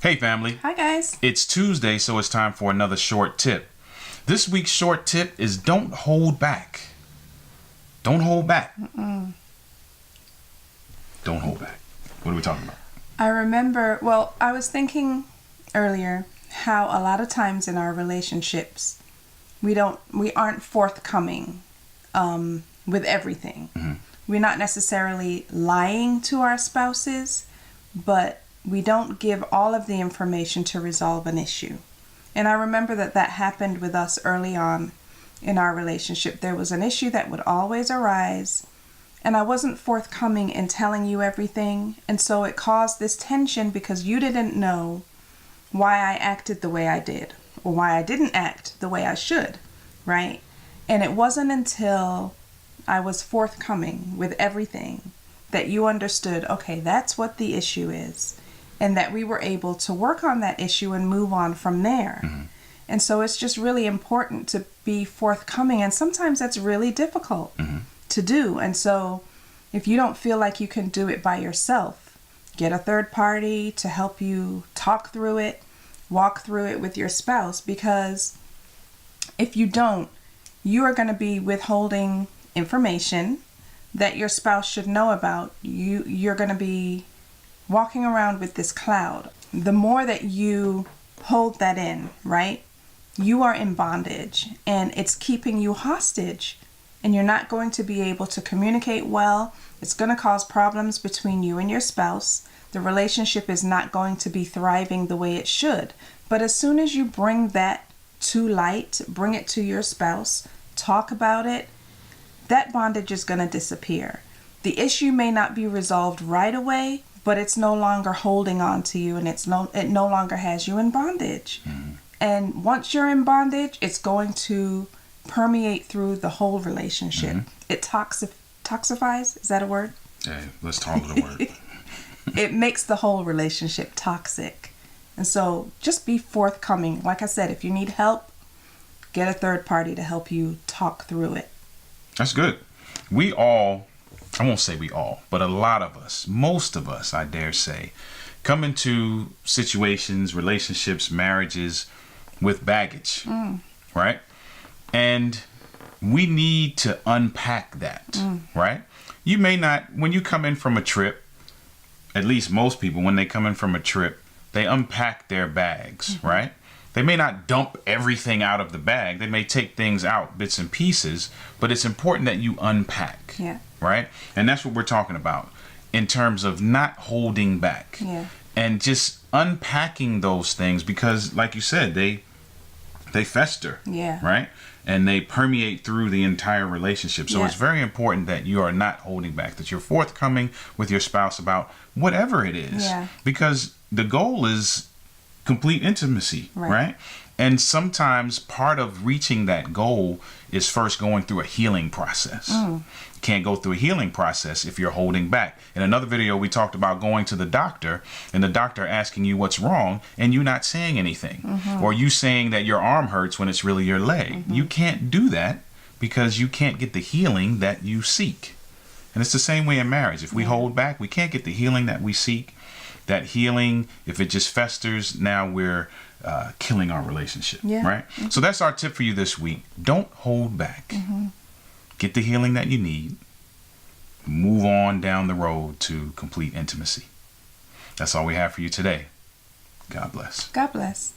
Hey family. Hi guys. It's Tuesday, so it's time for another short tip. This week's short tip is don't hold back. Don't hold back. Don't hold back. What are we talking about? I was thinking earlier how a lot of times in our relationships we aren't forthcoming with everything. We're not necessarily lying to our spouses, but we don't give all of the information to resolve an issue. And I remember that happened with us early on in our relationship. There was an issue that would always arise, and I wasn't forthcoming in telling you everything. And so it caused this tension because you didn't know why I acted the way I did, or why I didn't act the way I should, right? And it wasn't until I was forthcoming with everything that you understood, okay, that's what the issue is. And that we were able to work on that issue and move on from there. And so it's just really important to be forthcoming. And sometimes that's really difficult to do. And so if you don't feel like you can do it by yourself, get a third party to help you talk through it, walk through it with your spouse. Because if you don't, you are going to be withholding information that your spouse should know about. You're going to be walking around with this cloud. The more that you hold that in, right, you are in bondage, and it's keeping you hostage, and you're not going to be able to communicate well. It's going to cause problems between you and your spouse. The relationship is not going to be thriving the way it should. But as soon as you bring that to light, bring it to your spouse, talk about it, that bondage is going to disappear. The issue may not be resolved right away, but it's no longer holding on to you, and it no longer has you in bondage. And once you're in bondage, it's going to permeate through the whole relationship. It toxifies, is that a word? Hey, let's call it a word. It makes the whole relationship toxic. And so just be forthcoming. Like I said, if you need help, get a third party to help you talk through it. That's good. I won't say we all, but a lot of us, most of us, I dare say, come into situations, relationships, marriages with baggage, right? And we need to unpack that, right? You may not, when you come in from a trip, at least most people, when they come in from a trip, they unpack their bags, right? They may not dump everything out of the bag. They may take things out, bits and pieces, but it's important that you unpack, right? And that's what we're talking about in terms of not holding back and just unpacking those things, because like you said, they fester, right? And they permeate through the entire relationship. So it's very important that you are not holding back, that you're forthcoming with your spouse about whatever it is, because the goal is complete intimacy, right? And sometimes part of reaching that goal is first going through a healing process. You can't go through a healing process if you're holding back. In another video, we talked about going to the doctor and the doctor asking you what's wrong and you not saying anything, or you saying that your arm hurts when it's really your leg. You can't do that because you can't get the healing that you seek. And it's the same way in marriage. If we hold back, we can't get the healing that we seek. That healing, if it just festers, now we're killing our relationship, right? So that's our tip for you this week. Don't hold back. Get the healing that you need. Move on down the road to complete intimacy. That's all we have for you today. God bless. God bless.